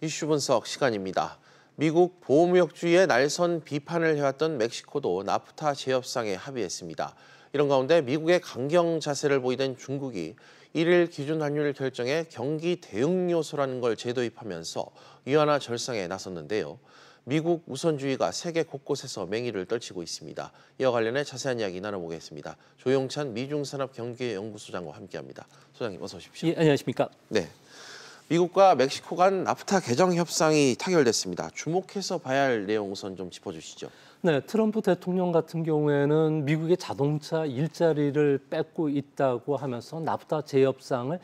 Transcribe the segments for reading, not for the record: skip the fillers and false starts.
이슈 분석 시간입니다. 미국 보호무역주의에 날선 비판을 해왔던 멕시코도 나프타 재협상에 합의했습니다. 이런 가운데 미국의 강경 자세를 보이던 중국이 1일 기준 환율 결정에 경기 대응 요소라는 걸 재도입하면서 위안화 절상에 나섰는데요. 미국 우선주의가 세계 곳곳에서 맹위를 떨치고 있습니다. 이와 관련해 자세한 이야기 나눠보겠습니다. 조용찬 미중산업경제연구소장과 함께합니다. 소장님 어서 오십시오. 예, 안녕하십니까? 네. 미국과 멕시코 간 나프타 개정 협상이 타결됐습니다. 주목해서 봐야 할 내용 우선 좀 짚어주시죠. 네, 트럼프 대통령 같은 경우에는 미국의 자동차 일자리를 뺏고 있다고 하면서 나프타 재협상을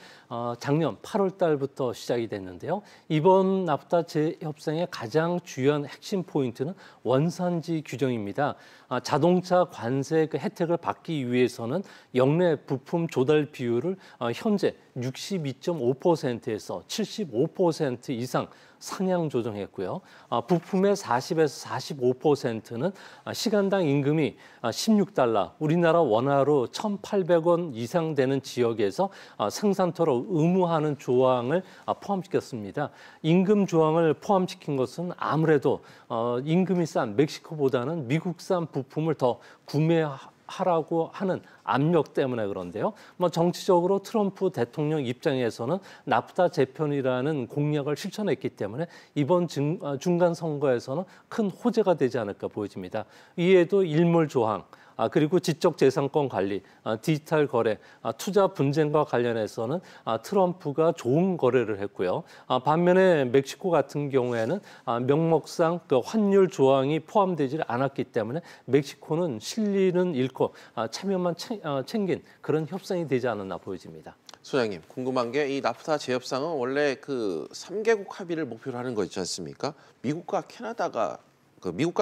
작년 8월 달부터 시작이 됐는데요. 이번 나프타 재협상의 가장 주요한 핵심 포인트는 원산지 규정입니다. 자동차 관세 그 혜택을 받기 위해서는 역내 부품 조달 비율을 현재 62.5%에서 75% 이상 상향 조정했고요. 부품의 40에서 45%는 시간당 임금이 16달러, 우리나라 원화로 1,800원 이상 되는 지역에서 생산토록 의무화하는 조항을 포함시켰습니다. 임금 조항을 포함시킨 것은 아무래도 임금이 싼 멕시코보다는 미국산 부품을 더 구매하라고 하는 압력 때문에 그런데요. 정치적으로 트럼프 대통령 입장에서는 나프타 재편이라는 공약을 실천했기 때문에 이번 중간 선거에서는 큰 호재가 되지 않을까 보여집니다. 이에도 일몰 조항, 그리고 지적재산권 관리, 디지털 거래, 투자 분쟁과 관련해서는 트럼프가 좋은 거래를 했고요. 반면에 멕시코 같은 경우에는 명목상 그 환율 조항이 포함되지 않았기 때문에 멕시코는 실리는 잃고 체면만 챙긴 그런 협상이 되지 않았나 보여집니다. 소장님, 궁금한 게 이 나프타 재협상은 원래 그 3개국 합의를 목표로 하는 거 있지 않습니까? 미국과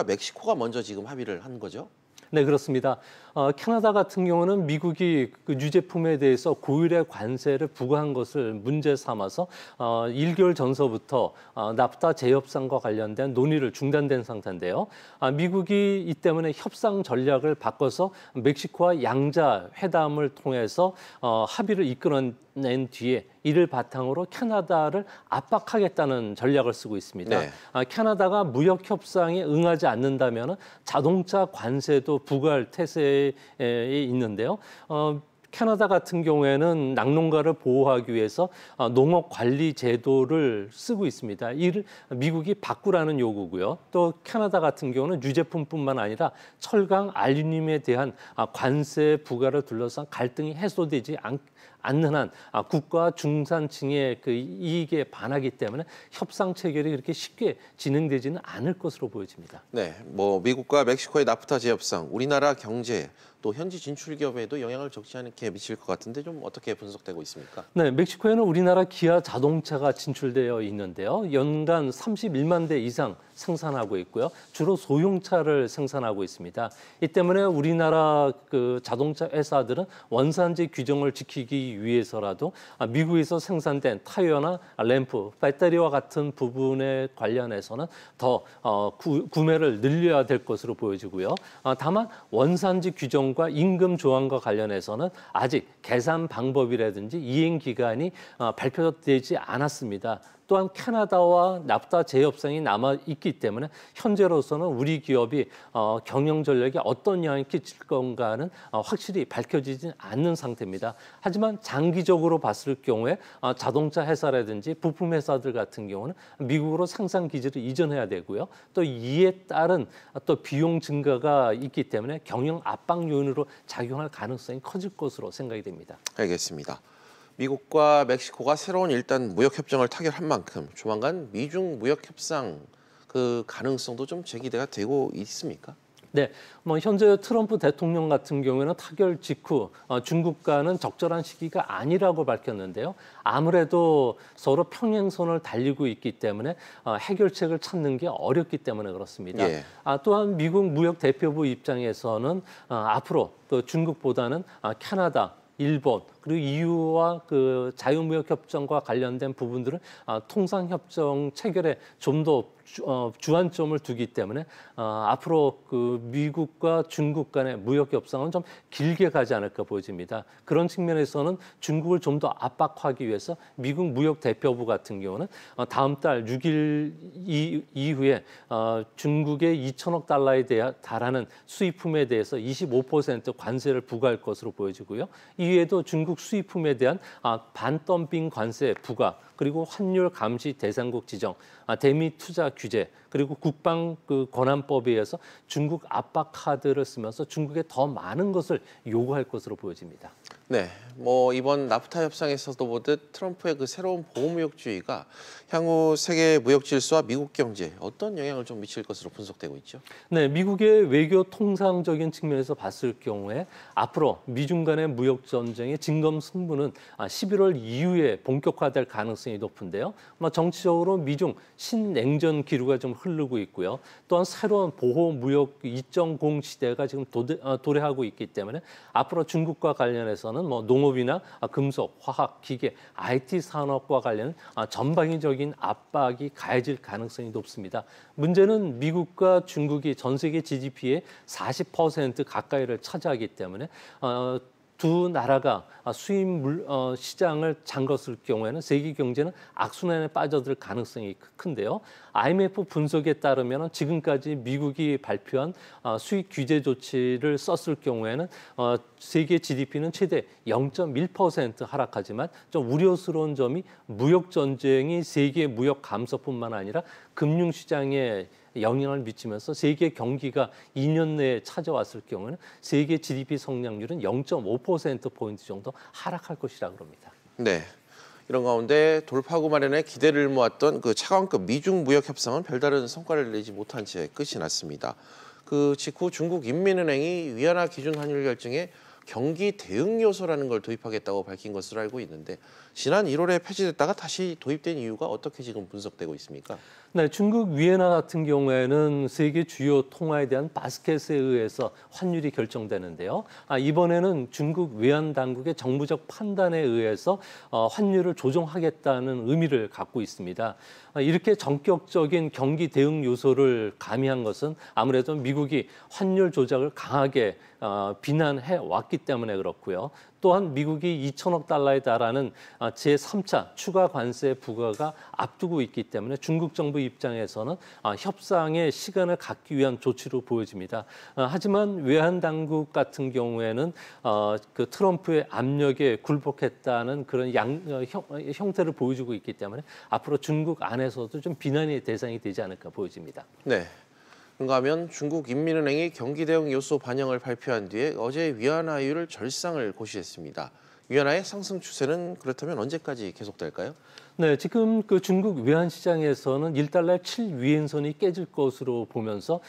멕시코가 먼저 지금 합의를 한 거죠? 네, 그렇습니다. 캐나다 같은 경우는 미국이 그 유제품에 대해서 고율의 관세를 부과한 것을 문제 삼아서 1개월 전서부터 나프타 재협상과 관련된 논의를 중단된 상태인데요. 미국이 이 때문에 협상 전략을 바꿔서 멕시코와 양자 회담을 통해서 합의를 이끌어낸 뒤에 이를 바탕으로 캐나다를 압박하겠다는 전략을 쓰고 있습니다. 네. 캐나다가 무역 협상에 응하지 않는다면 자동차 관세도 부과할 태세에 있는데요. 캐나다 같은 경우에는 낙농가를 보호하기 위해서 농업 관리 제도를 쓰고 있습니다. 이를 미국이 바꾸라는 요구고요. 또 캐나다 같은 경우는 유제품뿐만 아니라 철강, 알루미늄에 대한 관세 부과를 둘러싼 갈등이 해소되지 않는 한 국가 중산층의 그 이익에 반하기 때문에 협상 체결이 그렇게 쉽게 진행되지는 않을 것으로 보여집니다. 네, 미국과 멕시코의 나프타 재협상, 우리나라 경제 또 현지 진출 기업에도 영향을 적지 않게 미칠 것 같은데 좀 어떻게 분석되고 있습니까? 네, 멕시코에는 우리나라 기아 자동차가 진출되어 있는데요. 연간 31만 대 이상 생산하고 있고요. 주로 소형차를 생산하고 있습니다. 이 때문에 우리나라 그 자동차 회사들은 원산지 규정을 지키기 위해서라도 미국에서 생산된 타이어나 램프, 배터리와 같은 부분에 관련해서는 더 구매를 늘려야 될 것으로 보여지고요. 다만 원산지 규정과 임금 조항과 관련해서는 아직 계산 방법이라든지 이행 기간이 발표되지 않았습니다. 또한 캐나다와 나프타 재협상이 남아있기 때문에 현재로서는 우리 기업이 경영 전략에 어떤 영향을 끼칠 건가는 확실히 밝혀지지 않는 상태입니다. 하지만 장기적으로 봤을 경우에 자동차 회사라든지 부품 회사들 같은 경우는 미국으로 생산 기지를 이전해야 되고요. 또 이에 따른 또 비용 증가가 있기 때문에 경영 압박 요인으로 작용할 가능성이 커질 것으로 생각이 됩니다. 알겠습니다. 미국과 멕시코가 새로운 일단 무역 협정을 타결한 만큼 조만간 미중 무역 협상 그 가능성도 좀 제기가 되고 있습니까? 네, 현재 트럼프 대통령 같은 경우에는 타결 직후 중국과는 적절한 시기가 아니라고 밝혔는데요. 아무래도 서로 평행선을 달리고 있기 때문에 해결책을 찾는 게 어렵기 때문에 그렇습니다. 예. 또한 미국 무역 대표부 입장에서는 앞으로 또 중국보다는 캐나다, 일본, 그리고 EU와 그 자유무역 협정과 관련된 부분들은 통상 협정 체결에 좀 더 주안점을 두기 때문에 앞으로 그 미국과 중국 간의 무역 협상은 좀 길게 가지 않을까 보여집니다. 그런 측면에서는 중국을 좀 더 압박하기 위해서 미국 무역 대표부 같은 경우는 다음 달 6일 이후에 중국의 2천억 달러에 달하는 수입품에 대해서 25% 관세를 부과할 것으로 보여지고요. 이외에도 중국 수입품에 대한 반덤핑 관세 부과, 그리고 환율 감시 대상국 지정, 대미 투자 규제, 그리고 국방 그 권한법에 의해서 중국 압박 카드를 쓰면서 중국에 더 많은 것을 요구할 것으로 보여집니다. 네, 뭐 이번 나프타 협상에서도 보듯 트럼프의 그 새로운 보호무역주의가 향후 세계 무역 질서와 미국 경제에 어떤 영향을 좀 미칠 것으로 분석되고 있죠? 네, 미국의 외교 통상적인 측면에서 봤을 경우에 앞으로 미중 간의 무역 전쟁의 진검 승부는 11월 이후에 본격화될 가능성이 높은데요. 정치적으로 미중 신냉전 기류가 좀 흐르고 있고요. 또한 새로운 보호무역 2.0 시대가 지금 도래하고 있기 때문에 앞으로 중국과 관련해서는 뭐 농업이나 금속, 화학, 기계, IT 산업과 관련 전방위적인 압박이 가해질 가능성이 높습니다. 문제는 미국과 중국이 전 세계 GDP의 40% 가까이를 차지하기 때문에 두 나라가 수입 시장을 잠궜을 경우에는 세계 경제는 악순환에 빠져들 가능성이 큰데요. IMF 분석에 따르면 지금까지 미국이 발표한 수입 규제 조치를 썼을 경우에는 세계 GDP는 최대 0.1% 하락하지만 좀 우려스러운 점이 무역 전쟁이 세계 무역 감소뿐만 아니라 금융 시장에 영향을 미치면서 세계 경기가 2년 내에 찾아왔을 경우는 세계 GDP 성장률은 0.5%포인트 정도 하락할 것이라고 합니다. 네, 이런 가운데 돌파구 마련에 기대를 모았던 그 차관급 미중 무역 협상은 별다른 성과를 내지 못한 채 끝이 났습니다. 그 직후 중국 인민은행이 위안화 기준 환율 결정에 경기 대응 요소라는 걸 도입하겠다고 밝힌 것으로 알고 있는데 지난 1월에 폐지됐다가 다시 도입된 이유가 어떻게 지금 분석되고 있습니까? 네, 중국 위엔화 같은 경우에는 세계 주요 통화에 대한 바스켓에 의해서 환율이 결정되는데요. 이번에는 중국 외환 당국의 정부적 판단에 의해서 환율을 조정하겠다는 의미를 갖고 있습니다. 이렇게 전격적인 경기 대응 요소를 가미한 것은 아무래도 미국이 환율 조작을 강하게 비난해 왔기 때문에 그렇고요. 또한 미국이 2천억 달러에 달하는 제3차 추가 관세 부과가 앞두고 있기 때문에 중국 정부 입장에서는 협상의 시간을 갖기 위한 조치로 보여집니다. 하지만 외환 당국 같은 경우에는 그 트럼프의 압력에 굴복했다는 그런 형태를 보여주고 있기 때문에 앞으로 중국 안에서도 좀 비난의 대상이 되지 않을까 보여집니다. 네. 그런가 하면 중국 인민은행이 경기 대응 요소 반영을 발표한 뒤에 어제 위안화율을 절상을 고시했습니다. 위안화의 상승 추세는 그렇다면 언제까지 계속될까요? 네, 지금 그 중국 외환 시장에서는 1달러 7위안선이 깨질 것으로 보면서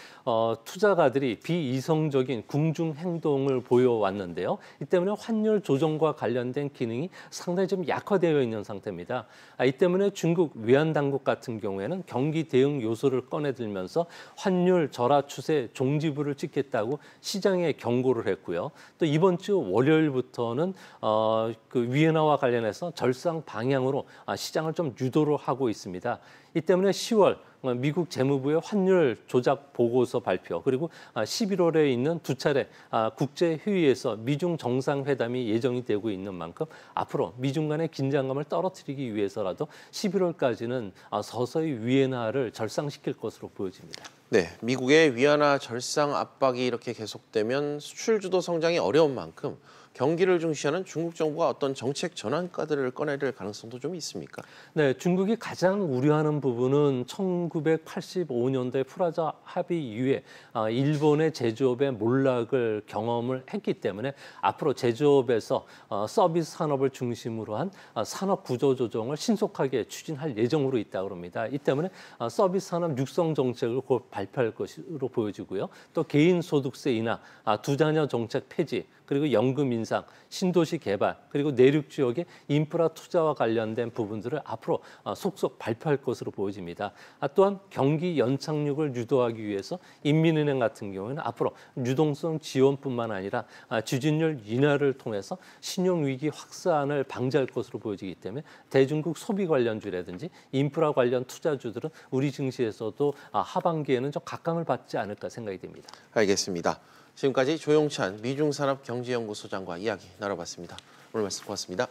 투자가들이 비이성적인 궁중 행동을 보여왔는데요. 이 때문에 환율 조정과 관련된 기능이 상당히 좀 약화되어 있는 상태입니다. 이 때문에 중국 외환 당국 같은 경우에는 경기 대응 요소를 꺼내들면서 환율 절하 추세 종지부를 찍겠다고 시장에 경고를 했고요. 또 이번 주 월요일부터는 그 위안화와 관련해서 절상 방향으로 시장을 좀 유도를 하고 있습니다. 이 때문에 10월 미국 재무부의 환율 조작 보고서 발표 그리고 11월에 있는 두 차례 국제 회의에서 미중 정상회담이 예정이 되고 있는 만큼 앞으로 미중 간의 긴장감을 떨어뜨리기 위해서라도 11월까지는 서서히 위안화를 절상시킬 것으로 보여집니다. 네, 미국의 위안화 절상 압박이 이렇게 계속되면 수출 주도 성장이 어려운 만큼 경기를 중시하는 중국 정부가 어떤 정책 전환 카드를 꺼내릴 가능성도 좀 있습니까? 네, 중국이 가장 우려하는 부분은 1985년도에 프라자 합의 이후에 일본의 제조업의 몰락을 경험을 했기 때문에 앞으로 제조업에서 서비스 산업을 중심으로 한 산업 구조 조정을 신속하게 추진할 예정으로 있다고 합니다. 이 때문에 서비스 산업 육성 정책을 곧 발표할 것으로 보여지고요. 또 개인 소득세 인하, 두 자녀 정책 폐지, 그리고 연금 인상, 신도시 개발, 그리고 내륙 지역의 인프라 투자와 관련된 부분들을 앞으로 속속 발표할 것으로 보여집니다. 또한 경기 연착륙을 유도하기 위해서 인민은행 같은 경우에는 앞으로 유동성 지원뿐만 아니라 지준율 인하를 통해서 신용위기 확산을 방지할 것으로 보여지기 때문에 대중국 소비 관련주라든지 인프라 관련 투자주들은 우리 증시에서도 하반기에는 좀 각광을 받지 않을까 생각이 됩니다. 알겠습니다. 지금까지 조용찬 미중산업경제연구소장과 이야기 나눠봤습니다. 오늘 말씀 고맙습니다.